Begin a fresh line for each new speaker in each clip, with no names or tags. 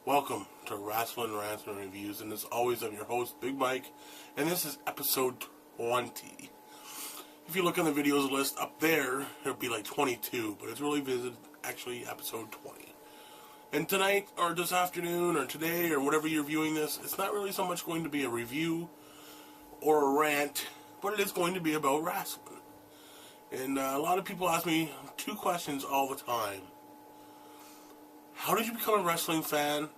Welcome to RasslinRantsandReviews, and as always, I'm your host, Big Mike, and this is episode 20. If you look on the videos list up there, it'll be like 22, but it's really actually episode 20. And tonight, or this afternoon, or today, or whatever you're viewing this, it's not really so much going to be a review or a rant, but it is going to be about wrestling. And a lot of people ask me two questions all the time. How did you become a wrestling fan?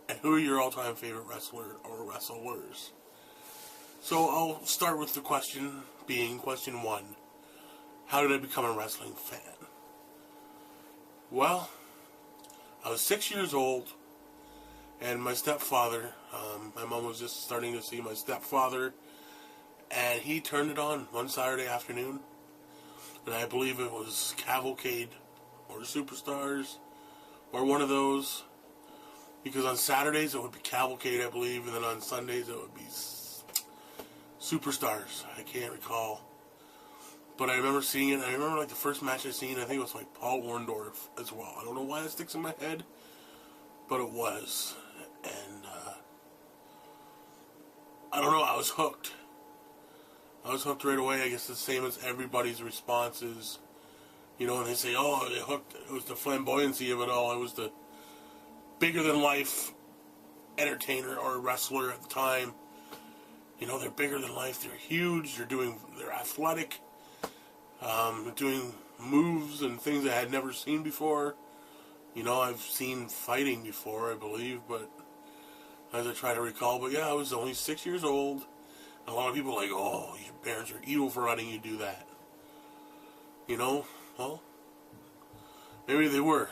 And who are your all-time favorite wrestler or wrestlers? So I'll start with the question one. How did I become a wrestling fan? Well, I was 6 years old, and my stepfather, my mom was just starting to see my stepfather, and he turned it on one Saturday afternoon, and I believe it was Cavalcade or Superstars, or one of those, because on Saturdays it would be Cavalcade, I believe, and then on Sundays it would be Superstars. I can't recall. But I remember seeing it. I remember like the first match I seen, I think it was like Paul Orndorff as well. I don't know why it sticks in my head, but it was. And I don't know, I was hooked. I was hooked right away. I guess the same as everybody's responses. You know, and they say, oh, it hooked. It was the flamboyancy of it all. It was the bigger-than-life entertainer or wrestler at the time. You know, they're bigger than life. They're huge. They're athletic. Doing moves and things I had never seen before. You know, I've seen fighting before, I believe, but as I try to recall. But yeah, I was only 6 years old. A lot of people are like, oh, your parents are evil for letting you do that. You know, well, maybe they were.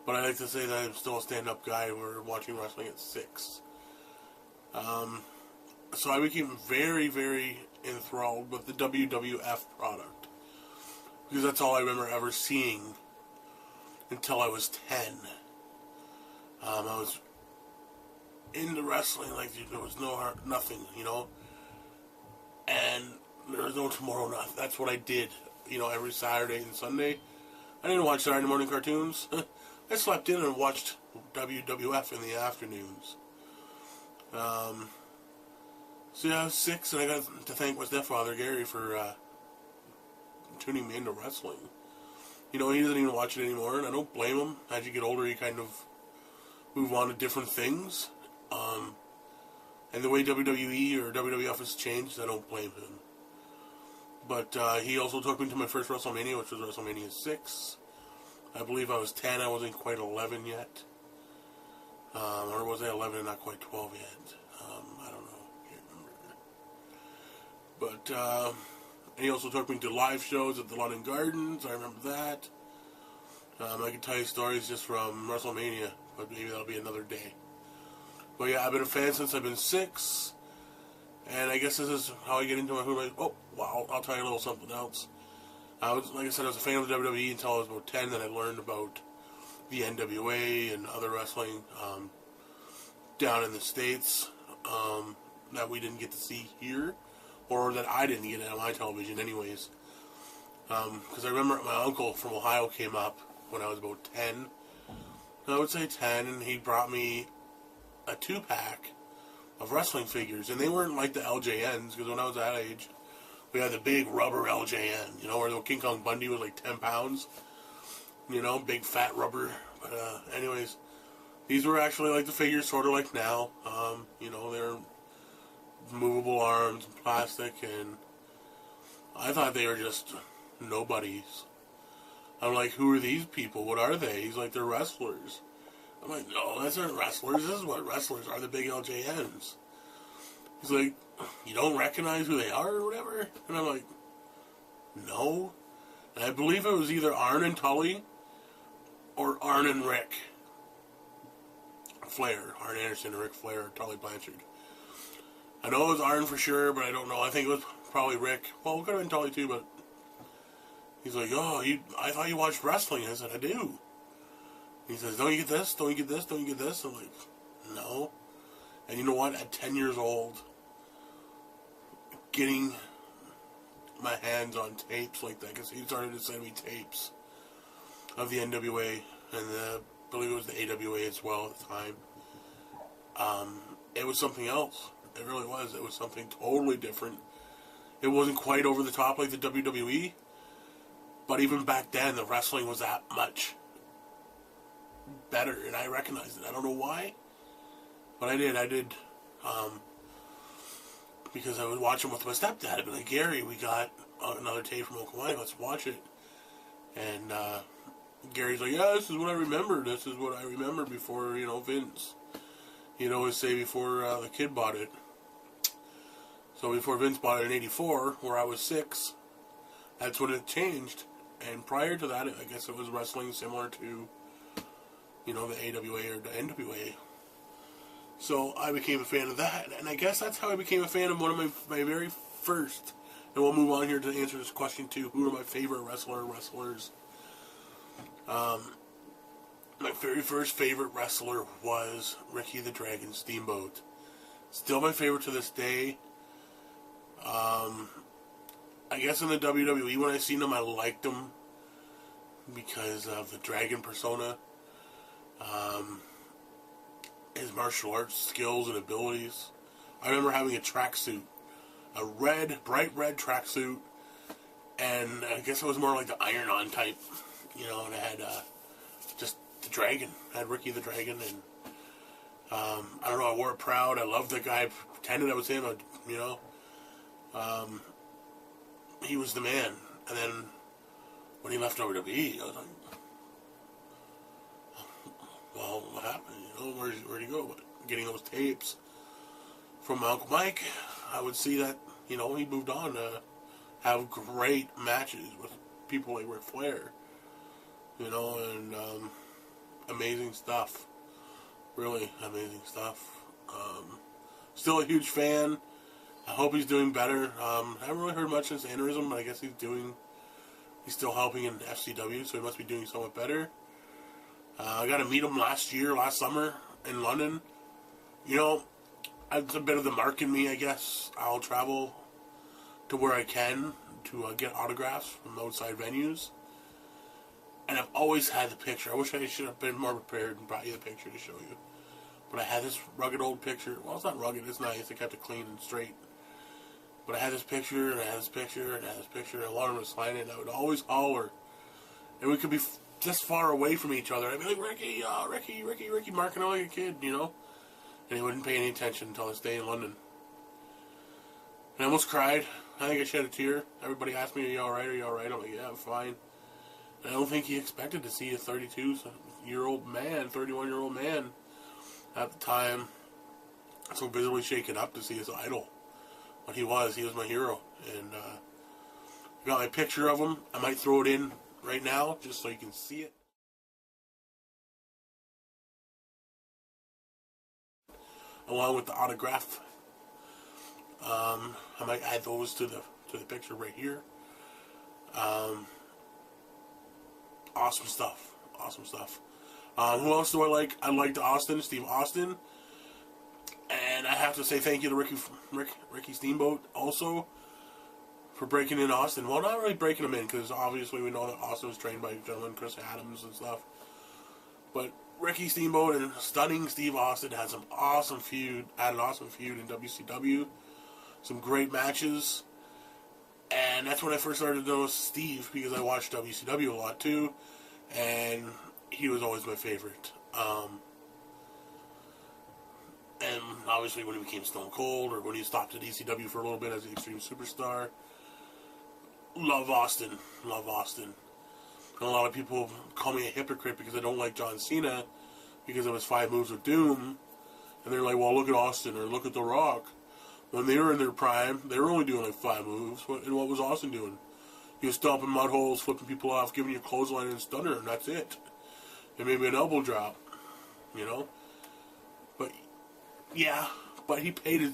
But I like to say that I'm still a stand-up guy. We're watching wrestling at 6. So I became very, very enthralled with the WWF product, because that's all I remember ever seeing until I was 10. I was into wrestling like there was nothing, you know, and there was no tomorrow night. That's what I did, you know, every Saturday and Sunday. I didn't watch Saturday morning cartoons. I slept in and watched WWF in the afternoons. So yeah, I was 6, and I got to thank my stepfather, Gary, for tuning me into wrestling. You know, he doesn't even watch it anymore, and I don't blame him. As you get older, you kind of move on to different things. And the way WWE or WWF has changed, I don't blame him. But he also took me to my first WrestleMania, which was WrestleMania 6. I believe I was 10, I wasn't quite 11 yet. Or was I 11 and not quite 12 yet? I don't know, can't remember. But he also took me to live shows at the London Gardens, I remember that. I can tell you stories just from WrestleMania, but maybe that'll be another day. But yeah, I've been a fan since I've been 6, and I guess this is how I get into my hood. Oh, wow, I'll tell you a little something else. Like I said, I was a fan of the WWE until I was about 10, then I learned about the NWA and other wrestling down in the States that we didn't get to see here, or that I didn't get on my television anyways. Because I remember my uncle from Ohio came up when I was about 10. I would say 10, and he brought me a 2-pack of wrestling figures, and they weren't like the LJNs, because when I was that age, we had the big rubber LJN, you know, where the King Kong Bundy was like 10 pounds, you know, big fat rubber. But anyways, these were actually like the figures, sort of like now. You know, they're movable arms and plastic, and I thought they were just nobodies. I'm like, who are these people? What are they? He's like, they're wrestlers. I'm like, no, those aren't wrestlers. This is what wrestlers are, the big LJNs. He's like, you don't recognize who they are or whatever? And I'm like, no. And I believe it was either Arn and Tully or Arn and Rick Flair. Arn Anderson and Rick Flair or Tully Blanchard. I know it was Arn for sure, but I don't know. I think it was probably Rick. Well, it could have been Tully too, but he's like, oh, I thought you watched wrestling. I said, I do. He says, don't you get this? Don't you get this? Don't you get this? I'm like, no. And you know what? At 10 years old, getting my hands on tapes like that, because he started to send me tapes of the NWA and the believe it was the AWA as well at the time. It was something else. It really was. It was something totally different. It wasn't quite over the top like the WWE, but even back then, the wrestling was that much better, and I recognized it. I don't know why, but I did. Because I was watching with my stepdad. I'd be like, Gary, we got another tape from Oklahoma, let's watch it. And Gary's like, yeah, this is what I remember. This is what I remember before, Vince. He'd always say before the kid bought it. So before Vince bought it in 84, where I was 6, that's when it changed. And prior to that, I guess it was wrestling similar to, the AWA or the NWA. So I became a fan of that. And I guess that's how I became a fan of one of my very first. And we'll move on here to answer this question too. Who are my favorite wrestlers? My very first favorite wrestler was Ricky the Dragon Steamboat. Still my favorite to this day. I guess in the WWE, when I seen him, I liked him because of the dragon persona. His martial arts skills and abilities. I remember having a tracksuit. A bright red tracksuit. And I guess it was more like the iron-on type. And I had just the dragon. I had Ricky the Dragon. And I don't know, I wore it proud. I loved the guy. I pretended I was him. He was the man. And then when he left WWE, I was like, well, what happened? Where'd he go? But getting those tapes from my Uncle Mike, I would see that, he moved on to have great matches with people like Ric Flair. And amazing stuff. Really amazing stuff. Still a huge fan. I hope he's doing better. I haven't really heard much since Aneurysm, but I guess he's still helping in FCW, so he must be doing somewhat better. I got to meet him last summer in London. It's a bit of the mark in me, I guess. I'll travel to where I can to get autographs from outside venues. And I've always had the picture. I wish I should have been more prepared and brought you the picture to show you. But I had this rugged old picture. Well, it's not rugged. It's nice. I kept it clean and straight. But I had this picture, and I had this picture, and I had this picture, and I wanted him to sign it, and I would always holler. And we could be just far away from each other. I'd be like, Ricky, marking out like a kid, And he wouldn't pay any attention until I stayed in London. And I almost cried. I think I shed a tear. Everybody asked me, are you alright? I'm like, yeah, I'm fine. And I don't think he expected to see a 31-year-old man at the time so visibly shaken up to see his idol. But he was my hero. And I got my picture of him. I might throw it in right now just so you can see it. Along with the autograph. I might add those to the picture right here. Awesome stuff. Who else do I like? I liked Steve Austin. And I have to say thank you to Ricky Steamboat also for breaking in Austin. Well, not really breaking him in, because obviously we know that Austin was trained by gentleman Chris Adams and stuff. But Ricky Steamboat and stunning Steve Austin had an awesome feud in WCW. Some great matches. And that's when I first started to know Steve, because I watched WCW a lot too. And he was always my favorite. And obviously when he became Stone Cold, or when he stopped at ECW for a little bit as the Extreme Superstar. Love Austin. And a lot of people call me a hypocrite because I don't like John Cena because of his 5 moves of doom. And they're like, well, look at Austin, or look at The Rock. When they were in their prime, they were only doing like 5 moves. And what was Austin doing? He was stomping mud holes, flipping people off, giving you a clothesline and a stunner, and that's it. And maybe an elbow drop, But, yeah, but he paid his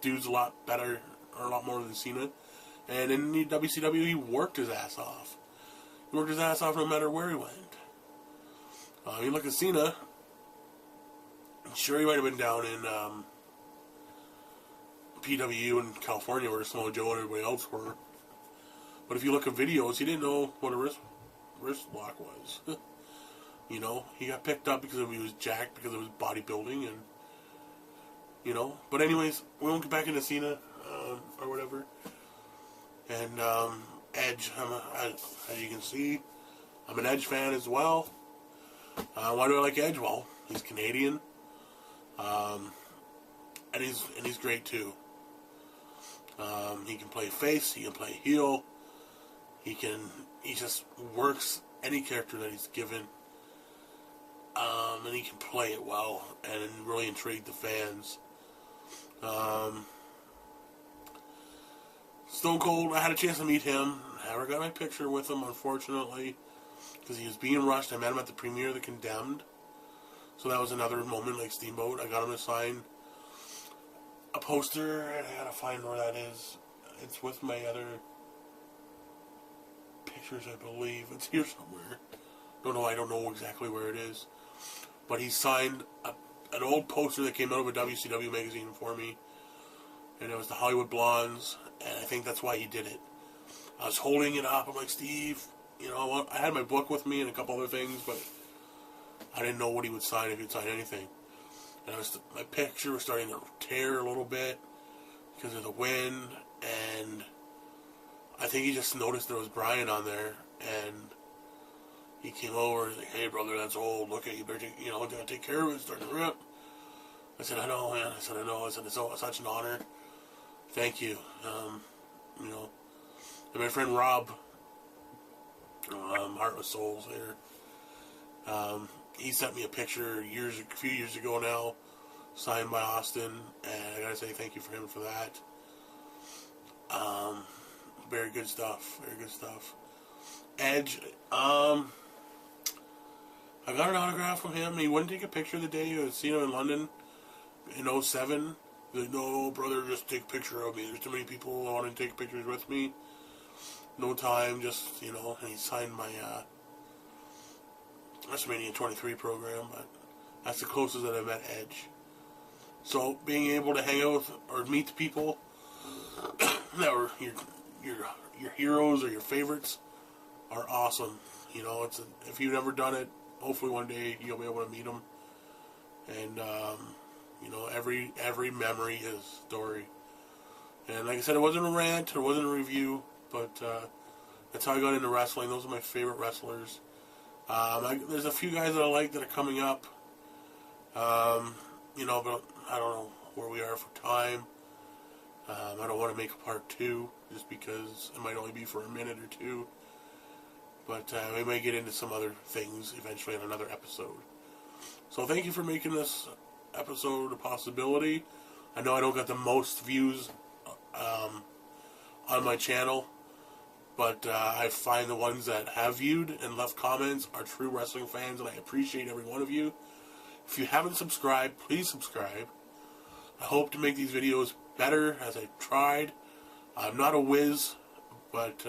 dudes a lot better, or a lot more than Cena. And in the WCW, he worked his ass off. He worked his ass off no matter where he went. You look at Cena, sure, he might have been down in PWU in California where Samoa Joe and everybody else were. But if you look at videos, he didn't know what a wrist block was. You know, he got picked up because he was jacked because of his bodybuilding, and you know. But anyways, we won't get back into Cena or whatever. And Edge, as you can see, I'm an Edge fan as well. Why do I like Edge? Well, he's Canadian, and he's great too. He can play face, he can play heel, he just works any character that he's given, and he can play it well and really intrigue the fans. Stone Cold, I had a chance to meet him. Never got my picture with him, unfortunately, because he was being rushed. I met him at the premiere of The Condemned, so that was another moment like Steamboat. I got him to sign a poster, and I gotta find where that is. It's with my other pictures, I believe. It's here somewhere. I don't know exactly where it is. But he signed an old poster that came out of a WCW magazine for me, and it was the Hollywood Blondes, and I think that's why he did it. I was holding it up. I'm like, Steve, you know, I had my book with me and a couple other things, but I didn't know what he would sign, if he'd sign anything. And my picture was starting to tear a little bit because of the wind, and I think he just noticed there was Brian on there, and he came over and was like, hey, brother, that's old. Look at you, better gotta take care of it. It's starting to rip. I said, I know, man. I said, it's such an honor. Thank you. You know, and my friend Rob, Heart with Souls there, he sent me a picture a few years ago now, signed by Austin, and I gotta say thank you for him for that. Very good stuff. Very good stuff. Edge, I got an autograph from him. He wouldn't take a picture the day I was seeing him in London in 07. He's like, no, brother, just take a picture of me. There's too many people who want to take pictures with me. No time, just, you know, and he signed my WrestleMania 23 program, but that's the closest that I've met Edge. So being able to hang out with or meet the people that were your heroes or your favorites are awesome. You know, if you've never done it, hopefully one day you'll be able to meet them. And you know, every memory is a story. And like I said, it wasn't a rant, it wasn't a review, but that's how I got into wrestling. Those are my favorite wrestlers. There's a few guys that I like that are coming up. You know, but I don't know where we are for time. I don't want to make a part 2 just because it might only be for a minute or two. But we may get into some other things eventually in another episode. So thank you for making this episode a possibility. I know I don't got the most views on my channel, but I find the ones that have viewed and left comments are true wrestling fans, and I appreciate every one of you. If you haven't subscribed, please subscribe. I hope to make these videos better as I tried. I'm not a whiz, but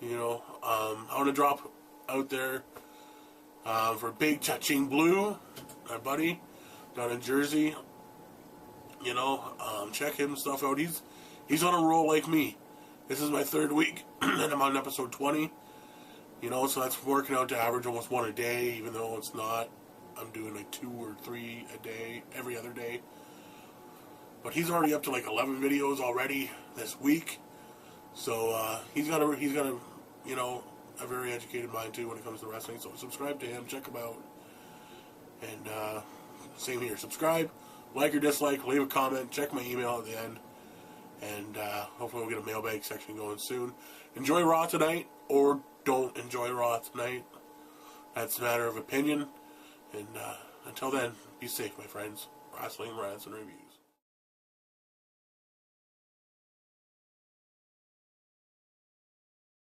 you know, I want to drop out there for Big Cha-Ching Blue, my buddy down in Jersey. You know, check him stuff out. He's on a roll like me. This is my 3rd week, and I'm on episode 20. You know, so that's working out to average almost 1 a day, even though it's not. I'm doing like 2 or 3 a day, every other day. But he's already up to like 11 videos already this week. So he's got a you know, a very educated mind too when it comes to wrestling. So subscribe to him, check him out, and same here. Subscribe, like or dislike, leave a comment, check my email at the end, and hopefully we'll get a mailbag section going soon. Enjoy Raw tonight, or don't enjoy Raw tonight. That's a matter of opinion. And until then, be safe, my friends. Wrestling Rants and Reviews.